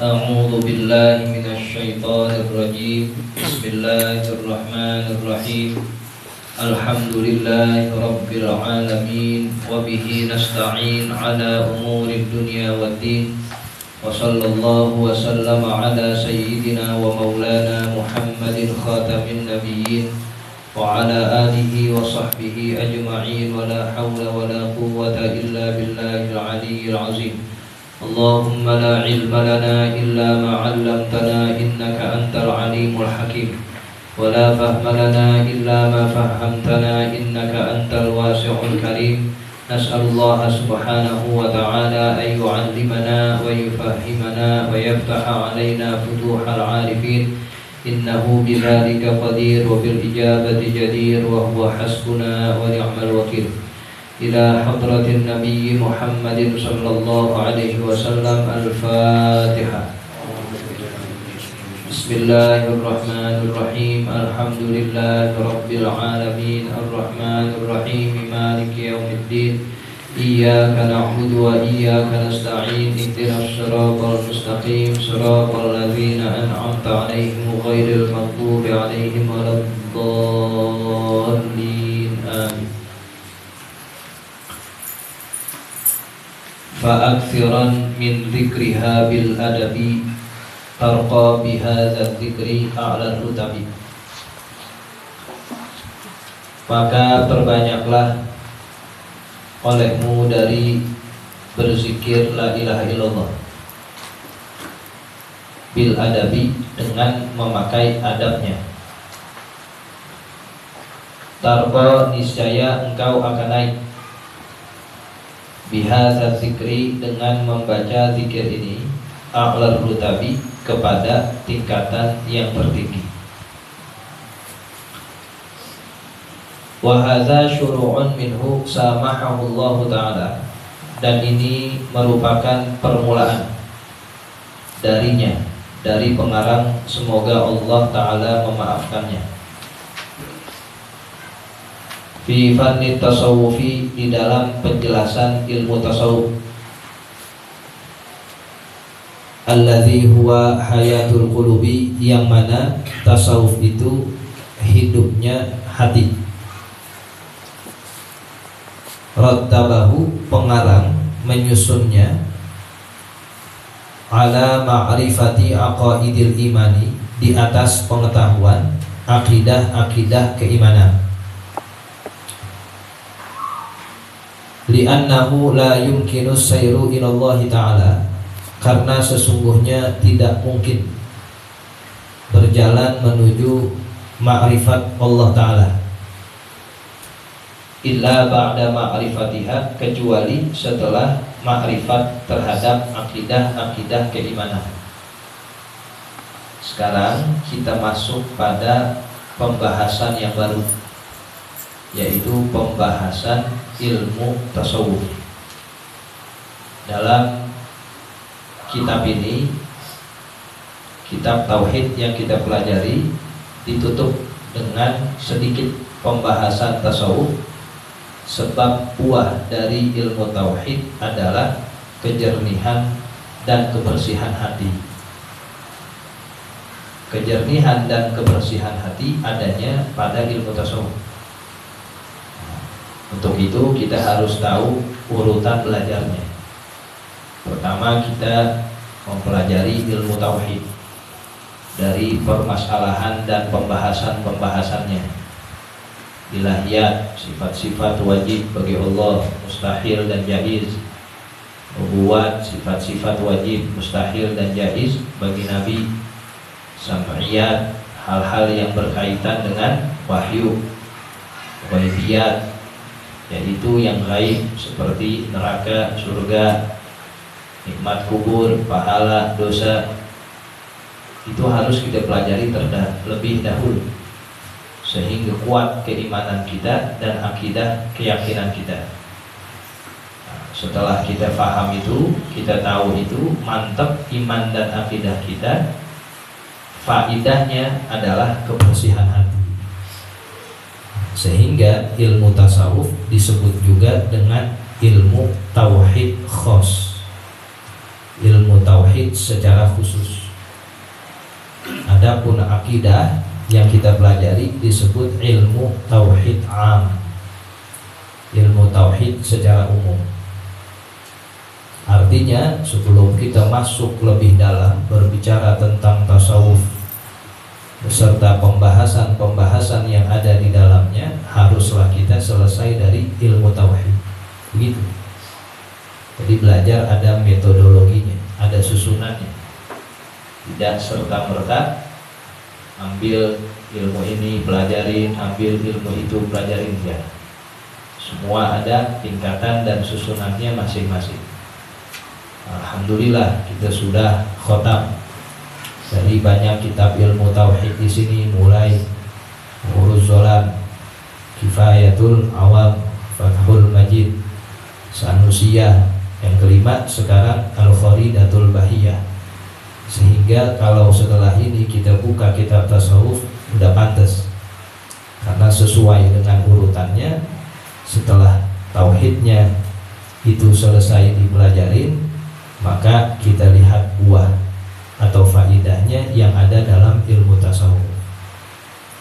أعوذ بالله من الشيطان الرجيم. بسم الله الرحمن الرحيم. الحمد لله رب العالمين وبه نستعين على أمور الدنيا والدين وصلى الله وسلم على سيدنا ومولانا محمد خاتم النبيين وعلى آله وصحبه أجمعين ولا حول ولا قوة إلا بالله العلي العظيم. اللهم لا علم لنا إلا ما علمتنا إنك أنت العليم الحكيم ولا فهم لنا إلا ما فهمتنا إنك أنت الواسع الكريم. نسأل الله سبحانه وتعالى أن يعلمنا ويفهمنا ويفتح علينا فتوح العارفين إنه بذلك قدير وبالإجابة جدير وهو حسبنا ونعم الوكيل. إلى حضرة النبي محمد صلى الله عليه وسلم. الفاتحة. بسم الله الرحمن الرحيم. الحمد لله رب العالمين الرحمن الرحيم مالك يوم الدين. إياك نعبد وإياك نستعين. اهدنا الصراط المستقيم صراط الذين أنعمت عليهم غير المغضوب عليهم ولا الضالين. آمين. فأكثرا من ذكرها بالأدب ترقى بهذا الذكر أعلى الرتب. Maka perbanyaklah olehmu dari berzikir la ilaha illallah bil adabi, dengan memakai adabnya. Tarqa, niscaya engkau akan naik, bihadza zikri, dengan membaca zikir ini, a'lar rutabi, kepada tingkatan yang tertinggi. Wa hadza syuru'un minhu samahahu Allah Ta'ala, dan ini merupakan permulaan darinya, dari pengarang, semoga Allah Ta'ala memaafkannya. Fi fanni tasawufi, di dalam penjelasan ilmu tasawuf, alladzi huwa hayatul qulubi, yang mana tasawuf itu hidupnya hati. Rattabahu, pengarang menyusunnya, ala ma'rifati aqaidil imani, di atas pengetahuan akidah-akidah keimanan. Li'annahu la yumkinu sayru ilallahi ta'ala, karena sesungguhnya tidak mungkin berjalan menuju ma'rifat Allah Ta'ala illa ba'da ma'rifatiha, kecuali setelah ma'rifat terhadap akidah-akidah keimanan. Sekarang kita masuk pada pembahasan yang baru, yaitu pembahasan ilmu tasawuf. Dalam kitab ini, kitab tauhid yang kita pelajari, ditutup dengan sedikit pembahasan tasawuf, sebab buah dari ilmu tauhid adalah kejernihan dan kebersihan hati. Kejernihan dan kebersihan hati adanya pada ilmu tasawuf. Untuk itu kita harus tahu urutan belajarnya. Pertama, kita mempelajari ilmu tauhid dari permasalahan dan pembahasan-pembahasannya. Ilahiyat, sifat-sifat wajib bagi Allah, mustahil dan jaiz. Nubuwat, sifat-sifat wajib, mustahil dan jaiz bagi Nabi. Sam'iyat, hal-hal yang berkaitan dengan wahyu. Ghaibiyat, yaitu yang gaib seperti neraka, surga, nikmat kubur, pahala, dosa. Itu harus kita pelajari terlebih dahulu, sehingga kuat keimanan kita dan akidah keyakinan kita. Setelah kita paham itu, kita tahu itu, mantap iman dan akidah kita, faidahnya adalah kebersihan hati. Sehingga ilmu tasawuf disebut juga dengan ilmu tauhid khos. ilmu tauhid secara khusus. Adapun akidah yang kita pelajari disebut ilmu tauhid am, ilmu tauhid secara umum. Artinya sebelum kita masuk lebih dalam berbicara tentang tasawuf beserta pembahasan-pembahasan yang ada di dalamnya, haruslah kita selesai dari ilmu tauhid. Begitu. Jadi belajar ada metodologinya, ada susunannya. Tidak serta-merta ambil ilmu ini pelajarin, ambil ilmu itu pelajarin, ya. Semua ada tingkatan dan susunannya masing-masing. Alhamdulillah kita sudah khotam dari banyak kitab ilmu tauhid di sini, mulai Uruz Zolam, Kifayatul Awam, Fathul Majid, Sanusiyah, yang kelima sekarang Al-Kharidatul Bahiyah. Sehingga kalau setelah ini kita buka kitab tasawuf udah pantas, karena sesuai dengan urutannya. Setelah tauhidnya itu selesai dipelajarin, maka kita lihat buah atau faidahnya yang ada dalam ilmu tasawuf.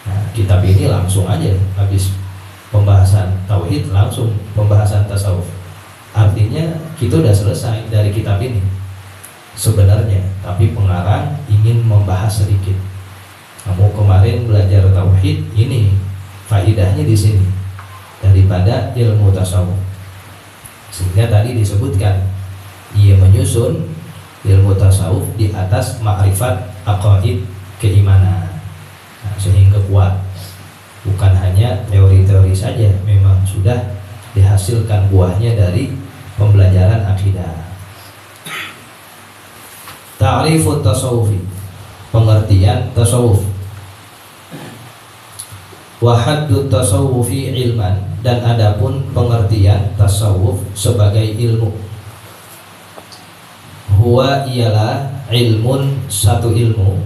Nah, kitab ini langsung aja habis pembahasan tauhid, langsung pembahasan tasawuf. Artinya kita udah selesai dari kitab ini sebenarnya, tapi pengarang ingin membahas sedikit. Kamu kemarin belajar tauhid, ini faidahnya di sini daripada ilmu tasawuf. Sehingga tadi disebutkan ia menyusun ilmu tasawuf di atas ma'rifat aqaid keimanan. Nah, sehingga kuat, bukan hanya teori-teori saja, memang sudah dihasilkan buahnya dari pembelajaran akidah. Ta'rifut tasawufi, pengertian tasawuf. Wa haddut tasawufi ilman, dan adapun pengertian tasawuf sebagai ilmu. Huwa ialah ilmun, satu ilmu,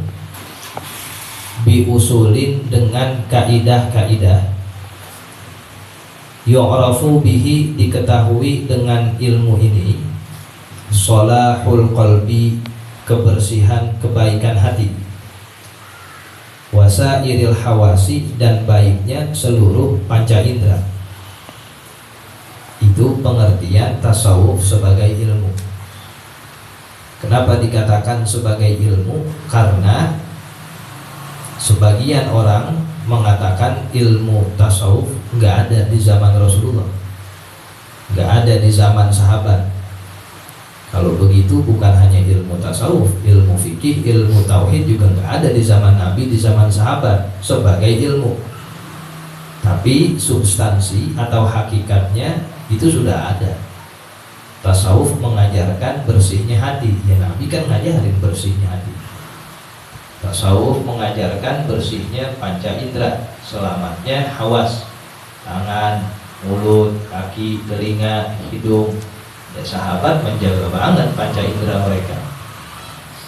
biusulin dengan kaidah-kaidah, yu'rafu bihi diketahui dengan ilmu ini, sholahul qalbi kebersihan kebaikan hati, wasairil hawasi dan baiknya seluruh panca indera. Itu pengertian tasawuf sebagai ilmu. Kenapa dikatakan sebagai ilmu? Karena sebagian orang mengatakan ilmu tasawuf nggak ada di zaman Rasulullah, nggak ada di zaman sahabat. Kalau begitu bukan hanya ilmu tasawuf, ilmu fikih, ilmu tauhid juga nggak ada di zaman Nabi, di zaman sahabat sebagai ilmu. Tapi substansi atau hakikatnya itu sudah ada. Tasawuf mengajarkan bersihnya hati, ya Nabi kan ngajarin bersihnya hati. Tasawuf mengajarkan bersihnya panca indera, selamatnya hawas, tangan, mulut, kaki, telinga, hidung. Ya, sahabat menjaga banget panca indera mereka.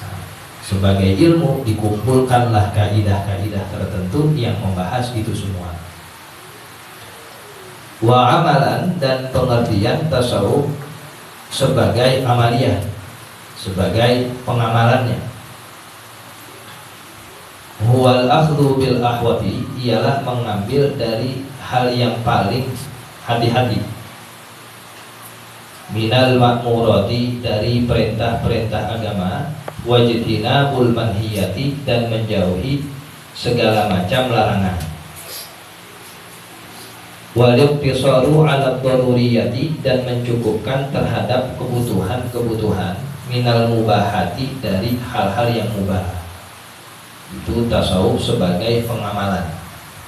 Nah, sebagai ilmu dikumpulkanlah kaidah-kaidah tertentu yang membahas itu semua. Wa amalan, dan pengertian tasawuf sebagai amaliyah, sebagai pengamalannya. Huwal akhdhu bil ahwati, ialah mengambil dari hal yang paling hati-hati. Minal ma'murati, dari perintah-perintah agama, wajtinabul manhiyati, dan menjauhi segala macam larangan. Wal-iqtisaru 'ala daruriyati, dan mencukupkan terhadap kebutuhan-kebutuhan, minal mubahati, dari hal-hal yang mubah. Itu tasawuf sebagai pengamalan.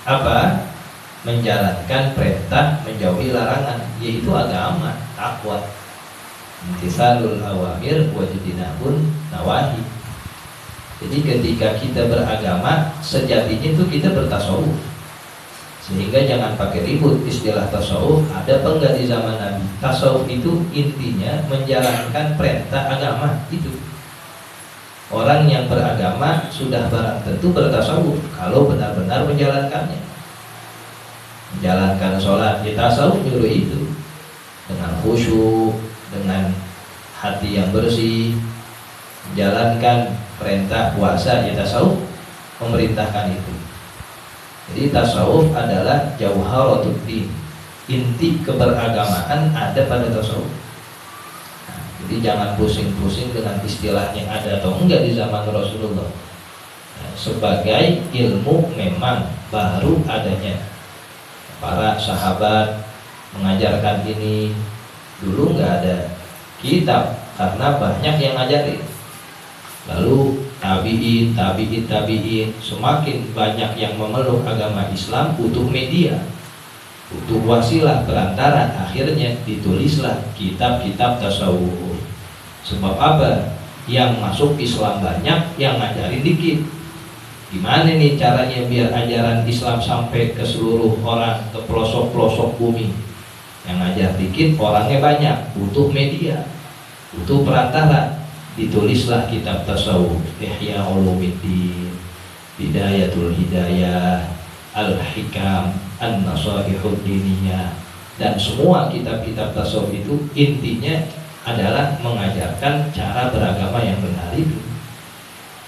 Apa? Menjalankan perintah, menjauhi larangan, yaitu agama, takwa. Imtitsalul awamir wajtinabun nawahi. Jadi ketika kita beragama, sejatinya itu kita bertasawuf. Sehingga jangan pakai ribut istilah tasawuf. Ada apa enggak di zaman Nabi? Tasawuf itu intinya menjalankan perintah agama itu. Orang yang beragama sudah barang tentu bertasawuf kalau benar-benar menjalankannya. Menjalankan sholat, ya tasawuf nyuruh itu, dengan khusyuk, dengan hati yang bersih, jalankan perintah puasa, ya tasawuf memerintahkan itu. Jadi tasawuf adalah jauharatud din, inti keberagamaan ada pada tasawuf. Nah, jadi jangan pusing-pusing dengan istilahnya ada atau enggak di zaman Rasulullah. Nah, sebagai ilmu memang baru adanya. Para sahabat mengajarkan ini, dulu enggak ada kitab karena banyak yang ngajarin. Lalu tabiin semakin banyak yang memeluk agama Islam, butuh media, butuh wasilah perantara, akhirnya ditulislah kitab-kitab tasawuf. Sebab apa? Yang masuk Islam banyak, yang ngajarin dikit. Gimana nih caranya biar ajaran Islam sampai ke seluruh orang, ke pelosok-pelosok bumi? Yang ngajar dikit, orangnya banyak, butuh media, butuh perantara. Ditulislah kitab tasawuf, Ihya Ulumuddin, Bidayatul Hidayah, Al-Hikam, An-Nasaihud Diniyah, dan semua kitab-kitab tasawuf itu intinya adalah mengajarkan cara beragama yang benar itu.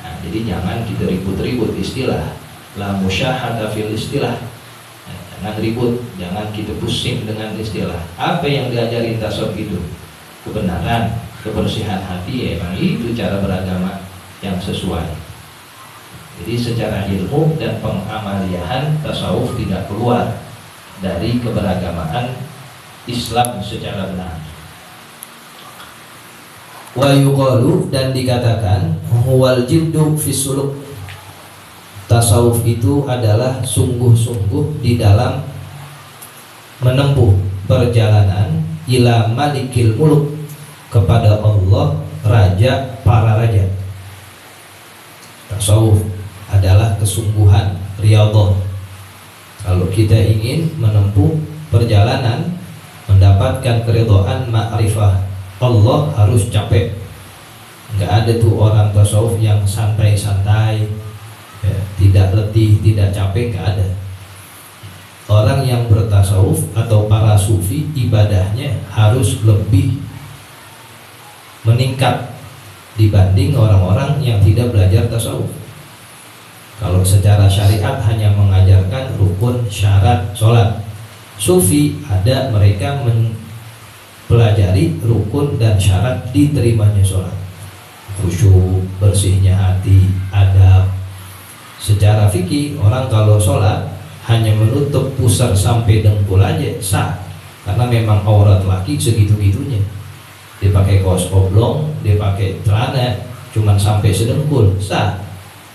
Nah, jadi jangan kita ribut-ribut istilah, la musyahada fil istilah. Nah, jangan ribut, jangan kita pusing dengan istilah. Apa yang diajari tasawuf itu? Kebenaran, kebersihan hati, ya emang itu cara beragama yang sesuai. Jadi secara ilmu dan pengamalian tasawuf tidak keluar dari keberagamaan Islam secara benar. Wa yuqalu, dan dikatakan huwal jiddu fis suluk, tasawuf itu adalah sungguh-sungguh di dalam menempuh perjalanan ila malikil muluk, kepada Allah, raja para raja. Tasawuf adalah kesungguhan, riyadhah. Kalau kita ingin menempuh perjalanan mendapatkan keridhaan ma'rifah Allah, harus capek. Nggak ada tuh orang tasawuf yang santai-santai, ya, tidak letih, tidak capek, nggak ada. Orang yang bertasawuf atau para sufi, ibadahnya harus lebih meningkat dibanding orang-orang yang tidak belajar tasawuf. Kalau secara syariat hanya mengajarkan rukun, syarat, sholat. Sufi ada mereka mempelajari rukun dan syarat diterimanya sholat, khusyuk, bersihnya hati, adab. Secara fikih, orang kalau sholat hanya menutup pusar sampai dengkul aja sah, karena memang aurat laki segitu-gitunya. Dia pakai kaos oblong, dia pakai celana cuman sampai sedengkul, sah,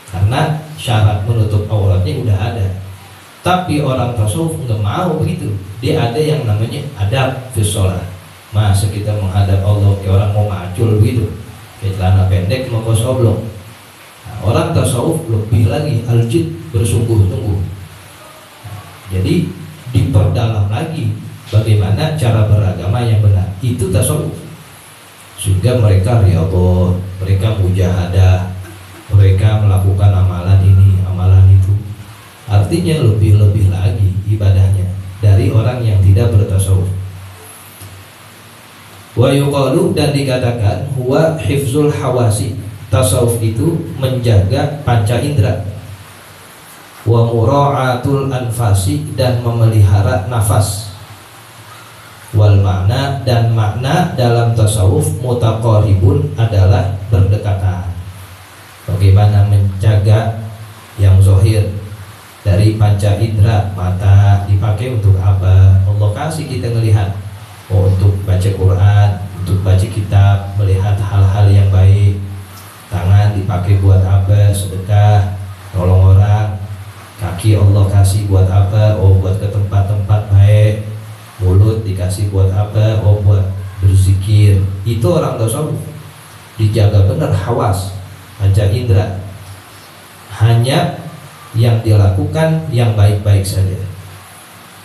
karena syarat menutup auratnya udah ada. Tapi orang tasawuf nggak mau begitu. Dia ada yang namanya adab fi sholat. Masa kita menghadap Allah kayak orang mau macul begitu, kayak celana pendek mau kaos oblong. Nah, orang tasawuf lebih lagi aljid, bersungguh-sungguh. Nah, jadi diperdalam lagi bagaimana cara beragama yang benar. Itu tasawuf. Sehingga mereka riyadhah, mereka mujahadah, mereka melakukan amalan ini, amalan itu. Artinya lebih-lebih lagi ibadahnya dari orang yang tidak bertasawuf. Wa yuqalu, dan dikatakan huwa hifzul hawasi, tasawuf itu menjaga panca indera. Wa mura'atul anfasi, dan memelihara nafas. Wal makna, dan makna dalam tasawuf mutaqaribun adalah berdekatan. Bagaimana menjaga yang zahir dari panca indera. Mata dipakai untuk apa? Allah kasih kita melihat, untuk baca Quran, untuk baca kitab, melihat hal-hal yang baik. Tangan dipakai buat apa? Sedekah, nolong orang. Kaki Allah kasih buat apa? Oh, buat ke tempat-tempat baik. Mulut dikasih buat apa? Oh, buat berzikir. Itu orang tasawuf. Dijaga benar hawas, panca indera. Hanya yang dilakukan yang baik-baik saja.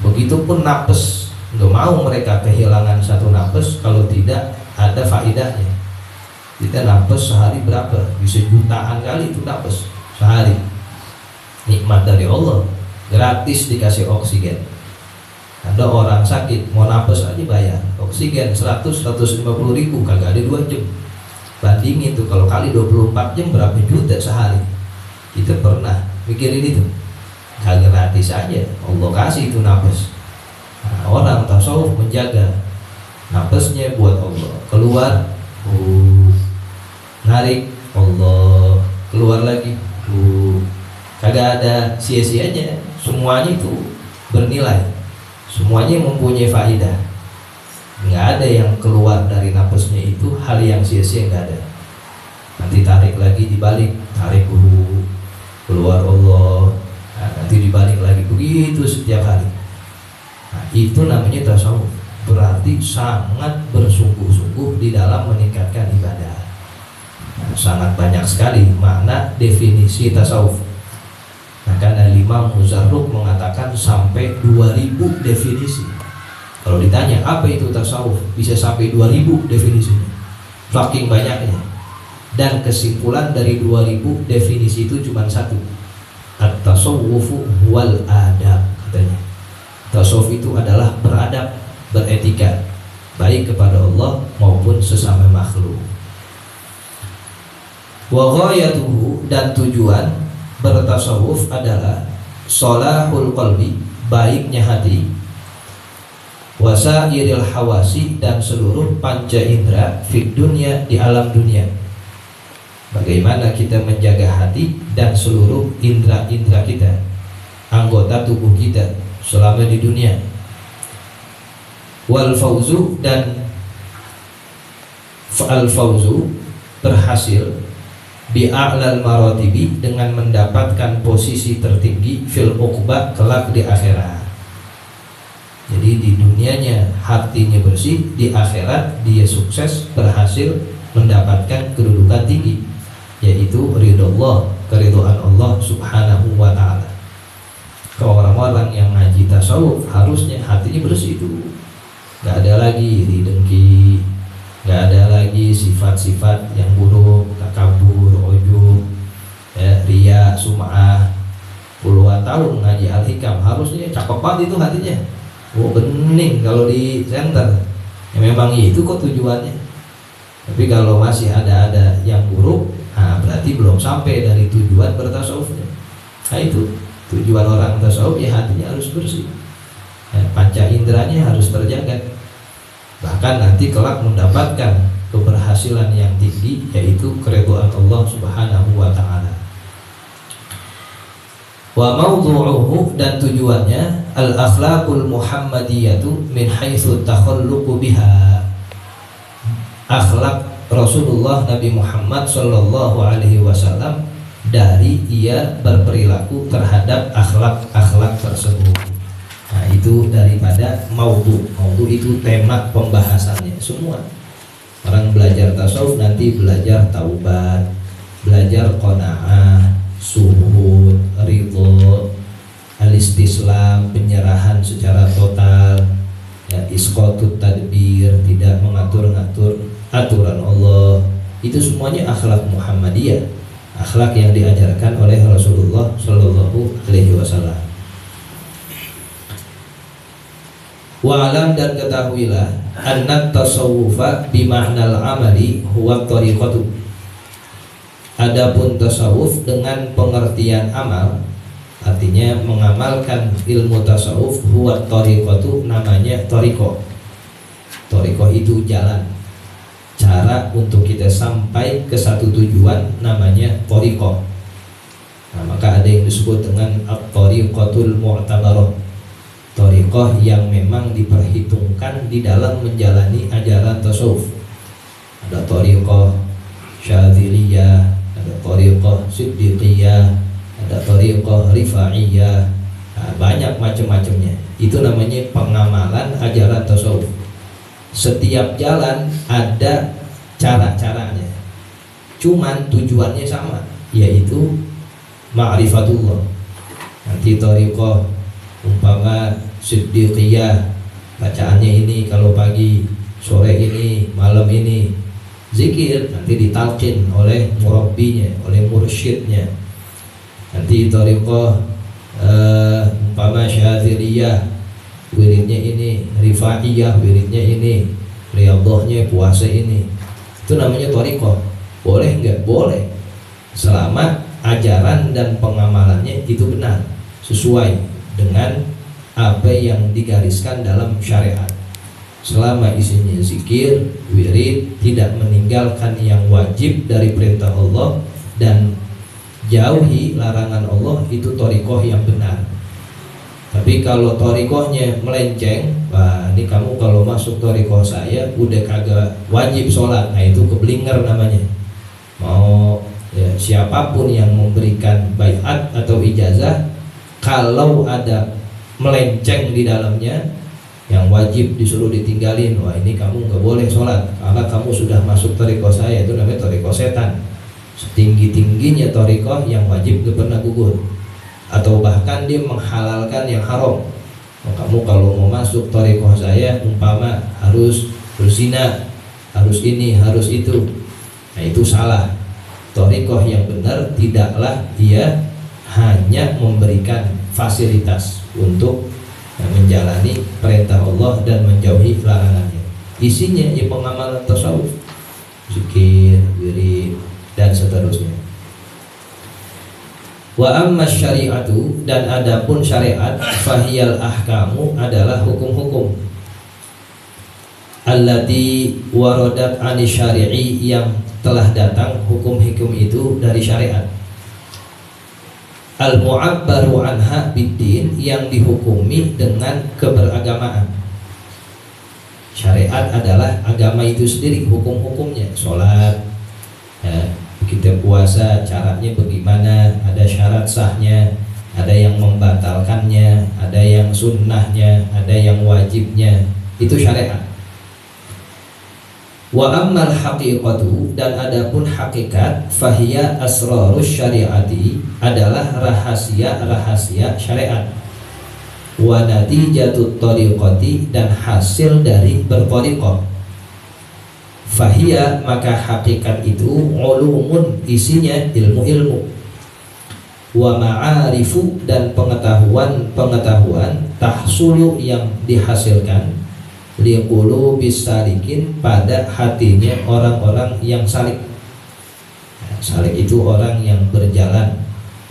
Begitupun nafas, nggak mau mereka kehilangan satu nafas kalau tidak ada faedahnya. Kita nafas sehari berapa? Bisa jutaan kali itu nafas sehari. Nikmat dari Allah, gratis dikasih oksigen. Ada orang sakit mau nafas aja bayar oksigen 100-150 ribu, kagak ada 2 jam. Bandingin tuh kalau kali 24 jam berapa juta sehari. Kita pernah mikirin itu? Gak gratis aja, Allah kasih itu nafas. Nah, orang tasawuf menjaga nafasnya buat Allah. Keluar, narik, Allah. Keluar lagi, kagak ada sia-sianya. Semuanya itu bernilai, semuanya mempunyai faedah. Nggak ada yang keluar dari nafasnya itu hal yang sia-sia, nggak ada. Nanti tarik lagi, dibalik, tarik dulu, keluar Allah, nah, nanti dibalik lagi, begitu setiap hari. Nah, itu namanya tasawuf. Berarti sangat bersungguh-sungguh di dalam meningkatkan ibadah. Nah, sangat banyak sekali makna definisi tasawuf. Nah, karena Imam Muzarruk mengatakan sampai 2000 definisi. Kalau ditanya apa itu tasawuf, bisa sampai 2000 definisinya, saking banyaknya. Dan kesimpulan dari 2000 definisi itu cuma satu, at-tasawwufu wal adab, katanya. Tasawuf itu adalah beradab, beretika, baik kepada Allah maupun sesama makhluk. Wa ghayatuhu, dan tujuan bertasawuf adalah sholahul qalbi, baiknya hati, wasairil hawasi, dan seluruh panca indera fid dunya, di alam dunia. Bagaimana kita menjaga hati dan seluruh indera-indera kita, anggota tubuh kita selama di dunia. Wal fauzu, dan al fauzu, berhasil bi'a'lal maratibi, dengan mendapatkan posisi tertinggi fil uqbah, kelak di akhirat. Jadi di dunianya hatinya bersih, di akhirat dia sukses, berhasil mendapatkan kedudukan tinggi, yaitu ridho Allah, keridhaan Allah subhanahu wa ta'ala. Kalau orang-orang yang ngaji tasawuf harusnya hatinya bersih itu, gak ada lagi iri dengki, gak ada lagi sifat-sifat yang buruk, takabur, ujub, ya, riya, sum'ah. Puluhan tahun ngaji Al-Hikam, harusnya cakep banget itu hatinya. Oh, bening kalau di center. Ya memang itu kok tujuannya. Tapi kalau masih ada yang buruk, nah berarti belum sampai dari tujuan bertasawufnya. Nah itu tujuan orang tasawuf, ya hatinya harus bersih, ya, panca inderanya harus terjaga. Bahkan nanti kelak mendapatkan keberhasilan yang tinggi, yaitu keridhaan Allah subhanahu wa ta'ala. Wa mawdu'uhu, dan tujuannya al-akhlaqul muhammadiyatu min haitsu takhalluqu biha, akhlak Rasulullah Nabi Muhammad sallallahu alaihi wasallam dari ia berperilaku terhadap akhlak-akhlak tersebut. Nah, itu daripada maudhu. Maudhu itu tema pembahasannya semua. Orang belajar tasawuf nanti belajar taubat, belajar qanaah, suhud, ridho, al-istislam, penyerahan secara total, ya, isqatut tadbir, tidak mengatur-ngatur aturan Allah. Itu semuanya akhlak Muhammadiyah, akhlak yang diajarkan oleh Rasulullah Shallallahu Alaihi Wasallam. Wa'alam, dan ketahuilah, annat tasawufa bima'nal amali huwa tariqatu. Adapun tasawuf dengan pengertian amal, artinya mengamalkan ilmu tasawuf, huwa tariqatu, namanya tariqah. Tariqah itu jalan, cara untuk kita sampai ke satu tujuan, namanya tariqah. Nah, maka ada yang disebut dengan at-tariqatul mu'tabarah, tariqah yang memang diperhitungkan di dalam menjalani ajaran tasawuf. Ada tariqah syadziliyah, ada tariqah siddiqiyah, ada tariqah rifa'iyah, nah, banyak macam-macamnya. Itu namanya pengamalan ajaran tasawuf. Setiap jalan ada cara-caranya, cuman tujuannya sama, yaitu ma'rifatullah. Nanti tariqah umpama siddiqiyah, bacaannya ini kalau pagi, sore ini, malam ini, zikir, nanti ditalqin oleh murabbinya, oleh mursyidnya. Nanti tariqah umpama syadziliyah, wiridnya ini, rifa'iyah, wiridnya ini, riyadhahnya puasa ini. Itu namanya tariqah. Boleh nggak? Boleh, selama ajaran dan pengamalannya itu benar, sesuai dengan apa yang digariskan dalam syariat. Selama isinya zikir, wirid, tidak meninggalkan yang wajib dari perintah Allah dan jauhi larangan Allah, itu thariqah yang benar. Tapi kalau thariqahnya melenceng, wah ini kamu kalau masuk thariqah saya udah kagak wajib sholat, nah itu keblinger namanya. Mau ya, siapapun yang memberikan baiat atau ijazah, kalau ada melenceng di dalamnya, yang wajib disuruh ditinggalin, wah ini kamu nggak boleh sholat karena kamu sudah masuk thariqah saya, itu namanya thariqah setan. Setinggi-tingginya thariqah yang wajib gak pernah gugur, atau bahkan dia menghalalkan yang haram. Kamu kalau mau masuk thariqah saya umpama harus berzina, harus ini, harus itu, nah itu salah. Thariqah yang benar tidaklah dia hanya memberikan fasilitas untuk menjalani perintah Allah dan menjauhi larangannya. Isinya ya pengamalan tasawuf, zikir, wirid, dan seterusnya. Wa amma syari'atu, dan adapun syariat, fahiyal ahkamu, adalah hukum-hukum allati waradat ani syari'i, yang telah datang hukum-hukum itu dari syariat. Al-mu'abbaru anha biddin, yang dihukumi dengan keberagamaan. Syariat adalah agama itu sendiri, hukum-hukumnya. Sholat, ya, kita puasa caranya bagaimana, ada syarat sahnya, ada yang membatalkannya, ada yang sunnahnya, ada yang wajibnya, itu syariat. Wa ammal haqiqatu, dan adapun hakikat, fahiya asrarus syariati, adalah rahasia-rahasia syariat. Wa natijatut thariqati, dan hasil dari berthariqah. Fahiya, maka hakikat itu, ulumun, isinya ilmu-ilmu. Wa ma'arifu, dan pengetahuan-pengetahuan, tahsulu, yang dihasilkan, liqulubis salikin, pada hatinya orang-orang yang salik. Salik itu orang yang berjalan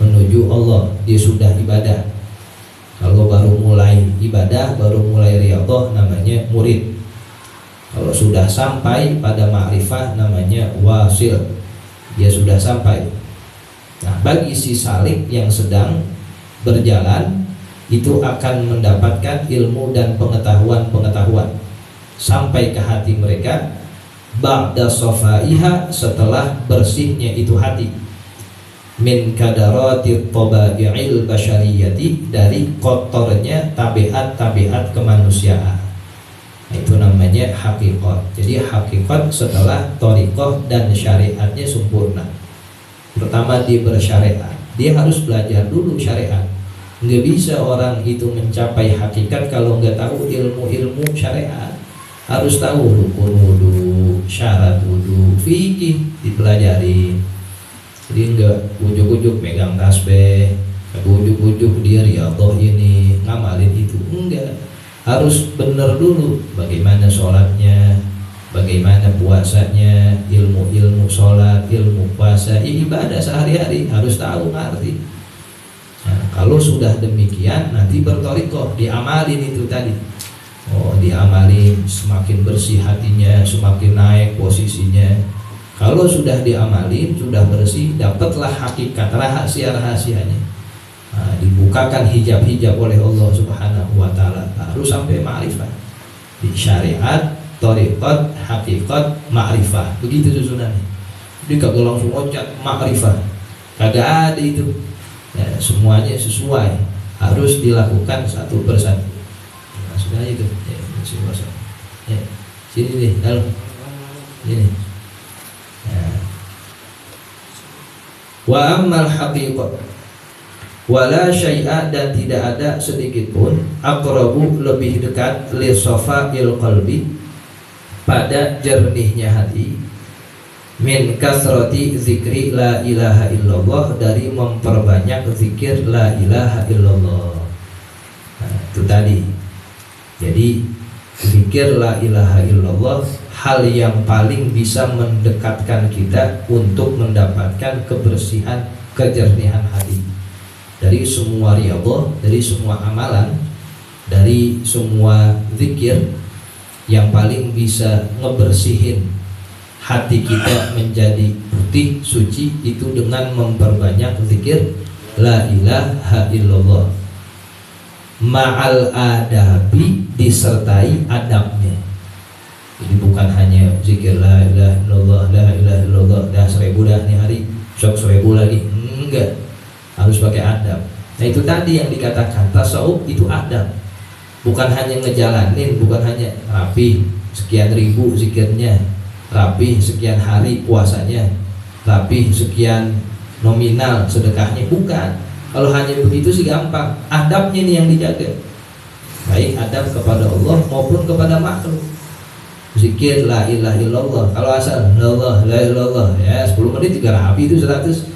menuju Allah, dia sudah ibadah. Kalau baru mulai ibadah, baru mulai riyadhah, namanya murid. Kalau sudah sampai pada ma'rifah, namanya wasil, dia sudah sampai. Nah, bagi si salik yang sedang berjalan, itu akan mendapatkan ilmu dan pengetahuan-pengetahuan sampai ke hati mereka, ba'da safaiha, setelah bersihnya itu hati, min kadarati taba'i'il basyariyati, dari kotornya tabiat-tabiat kemanusiaan. Itu namanya hakikat. Jadi hakikat setelah thariqah dan syariatnya sempurna. Pertama dia bersyariat, dia harus belajar dulu syariat. Nggak bisa orang itu mencapai hakikat kalau nggak tahu ilmu-ilmu syariat. Harus tahu rukun wudu, syarat wudu, fikih dipelajari. Jadi nggak ujuk-ujuk megang tasbih, ujuk-ujuk dia riyadhah ini, ngamalin itu. Enggak, harus benar dulu bagaimana sholatnya, bagaimana puasanya, ilmu-ilmu sholat, ilmu puasa, ibadah sehari-hari harus tahu, ngerti. Nah, kalau sudah demikian, nanti berthariqah, diamalin itu tadi. Oh, diamalin, semakin bersih hatinya, semakin naik posisinya. Kalau sudah diamalin, sudah bersih, dapatlah hakikat, rahasia-rahasianya. Nah, dibukakan hijab-hijab oleh Allah Subhanahu wa Ta'ala, harus sampai ma'rifah. Di syariat, thariqat, hakikat, ma'rifah. Begitu susunannya. Jadi kagak langsung loncat ma'rifah, kagak ada itu. Ya, semuanya sesuai, harus dilakukan satu persatu. Maksudnya itu, ya, sini nih, lalu ini. Ya. Wa ammal haqiqat, wala syai'a, dan tidak ada sedikit pun, aqrabu, lebih dekat, li safa'il qalbi, pada jernihnya hati, min kasrati zikri la ilaha illallah, dari memperbanyak zikir la ilaha illallah. Nah, itu tadi. Jadi zikir la ilaha illallah hal yang paling bisa mendekatkan kita untuk mendapatkan kebersihan, kejernihan hati. Dari semua riyadhah, dari semua amalan, dari semua zikir, yang paling bisa ngebersihin hati kita menjadi putih, suci, itu dengan memperbanyak zikir la ilaha illallah ma'al adabi, disertai adabnya. Jadi bukan hanya zikir la ilaha illallah, la ilaha illallah, dah 1000 dah nih hari, sok 1000 lagi. Enggak, harus pakai adab. Nah itu tadi yang dikatakan tasawuf itu adab. Bukan hanya ngejalanin, bukan hanya rapi sekian ribu zikirnya, rapi sekian hari puasanya, rapi sekian nominal sedekahnya, bukan. Kalau hanya begitu sih gampang. Adabnya nih yang dijaga, baik adab kepada Allah maupun kepada makhluk. Zikir la ilaha illallah, kalau asal la ilaha illallah ya 10 menit juga rapi itu 100,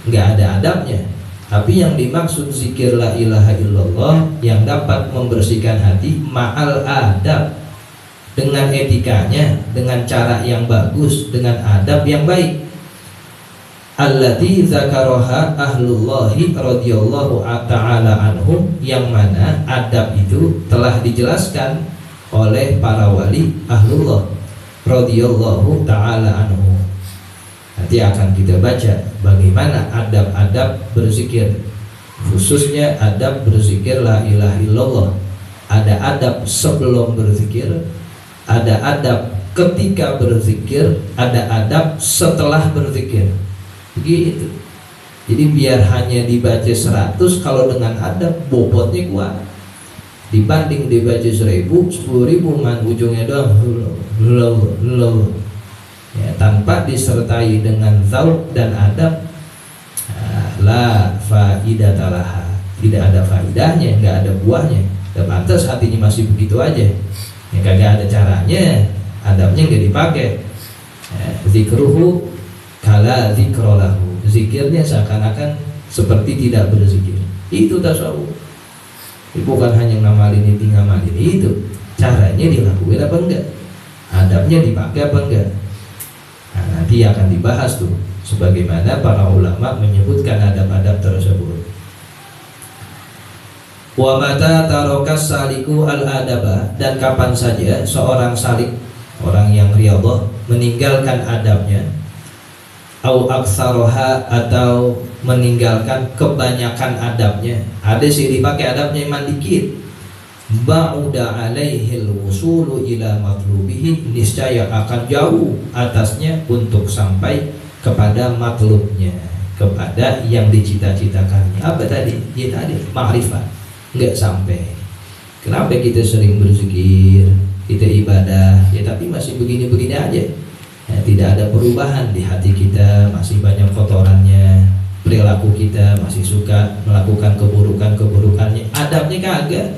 nggak ada adabnya. Tapi yang dimaksud zikir la ilaha illallah yang dapat membersihkan hati ma'al adab, dengan etikanya, dengan cara yang bagus, dengan adab yang baik. Allati zakaraha ahlullahi radhiyallahu ta'ala anhum, yang mana adab itu telah dijelaskan oleh para wali ahlullah radhiyallahu ta'ala anhum. Nanti akan kita baca bagaimana adab-adab berzikir, khususnya adab berzikir la ilaha illallah. Ada adab sebelum berzikir, ada adab ketika berzikir, ada adab setelah berzikir. Begitu. Jadi biar hanya dibaca 100, kalau dengan adab bobotnya kuat. Dibanding dibaca 1000, 10.000 man ujungnya doang ya, tanpa disertai dengan zauk dan adab, la faidatalah, tidak ada faidahnya, nggak ada buahnya. Dan pantas hatinya masih begitu aja ya, kagak ada caranya, adabnya nggak dipakai. Zikruhu kala zikrolahu, zikirnya seakan-akan seperti tidak berzikir. Itu tasawuf. Bukan hanya ngamalin itu, caranya dilakukan apa enggak, adabnya dipakai apa enggak. Nah, nanti akan dibahas tuh, sebagaimana para ulama menyebutkan adab-adab tersebut. Wa mata tarokas saliku al-adaba, dan kapan saja seorang salik, orang yang riyadhah, meninggalkan adabnya, au aksaroha, atau meninggalkan kebanyakan adabnya. Ada sih dipakai adabnya iman dikit, ba'uda alaihil wusulu ila matlubihi, niscaya akan jauh atasnya untuk sampai kepada matlubnya, kepada yang dicita-citakannya. Apa tadi? Ya tadi ma'rifat, nggak sampai. Kenapa kita sering berzikir, kita ibadah ya, tapi masih begini-begini aja ya, tidak ada perubahan di hati kita, masih banyak kotorannya, perilaku kita masih suka melakukan keburukannya, adabnya kagak.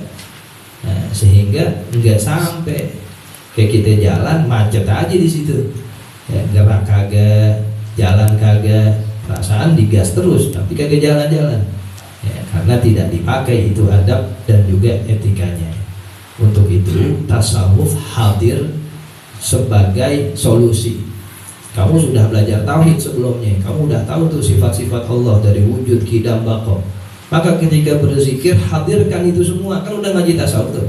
Nah, sehingga nggak sampai. Kayak kita jalan macet aja di situ ya, gerak kagak, jalan kagak, perasaan digas terus tapi kagak jalan-jalan ya, karena tidak dipakai itu adab dan juga etikanya. Untuk itu tasawuf hadir sebagai solusi. Kamu sudah belajar tauhid sebelumnya, kamu udah tahu tuh sifat-sifat Allah dari wujud, qidam, baqa. Maka ketika berzikir hadirkan itu semua. Kan udah ngaji tasawuf tuh.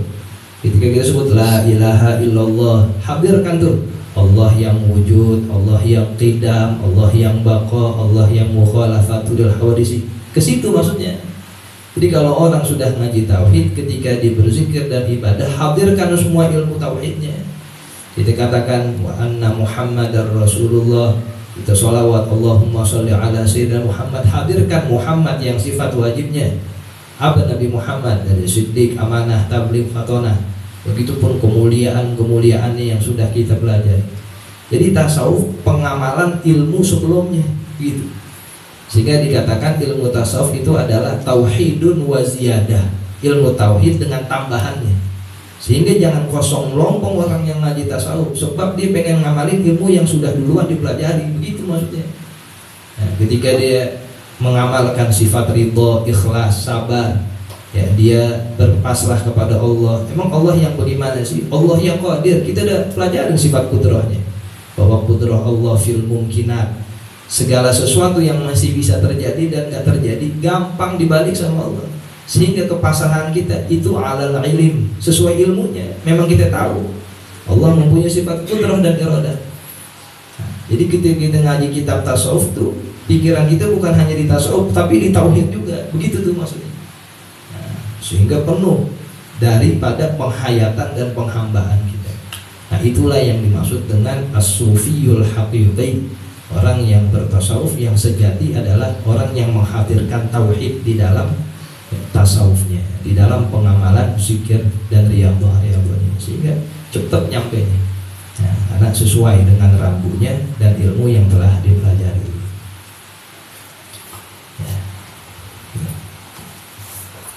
Ketika kita sebut la ilaha illallah, hadirkan tuh Allah yang wujud, Allah yang qidam, Allah yang baqa, Allah yang mukhalafatul hawadisi. Ke situ maksudnya. Jadi kalau orang sudah ngaji tauhid, ketika dia berzikir dan ibadah, hadirkan semua ilmu tauhidnya. Kita katakan wa anna Muhammadar Rasulullah, kita sholawat Allahumma sholli ala sayyidina Muhammad, hadirkan Muhammad yang sifat wajibnya. Apa Nabi Muhammad? Dari siddiq, amanah, tabligh, fatonah. Begitupun kemuliaannya yang sudah kita pelajari. Jadi tasawuf pengamalan ilmu sebelumnya gitu. Sehingga dikatakan ilmu tasawuf itu adalah tauhidun wa ziyadah, ilmu tauhid dengan tambahannya. Sehingga jangan kosong melompong orang yang ngaji tasawuf, sebab dia pengen ngamalin ilmu yang sudah duluan dipelajari, begitu maksudnya. Nah, ketika dia mengamalkan sifat ridho, ikhlas, sabar, Ya, dia berpasrah kepada Allah. Emang Allah yang bagaimana sih? Allah yang qadir. Kita udah pelajarin sifat kudrahnya, bahwa kudrah Allah fil mumkinat. Segala sesuatu yang masih bisa terjadi dan gak terjadi gampang dibalik sama Allah. Sehingga kepasrahan kita itu alal ilim, sesuai ilmunya. Memang kita tahu Allah mempunyai sifat kudrah dan iradah. Jadi ketika kita ngaji kitab tasawuf tuh, pikiran kita bukan hanya di tasawuf tapi di tauhid juga. Begitu tuh maksudnya. Sehingga penuh daripada penghayatan dan penghambaan kita. Nah, itulah yang dimaksud dengan as-sufiyul haqiqi. Orang yang bertasawuf yang sejati adalah orang yang menghadirkan tauhid di dalam tasawufnya, di dalam pengamalan zikir dan riyadhah-riyadhahnya, sehingga cepat nyampe. Nah, karena sesuai dengan rambunya dan ilmu yang telah dipelajari.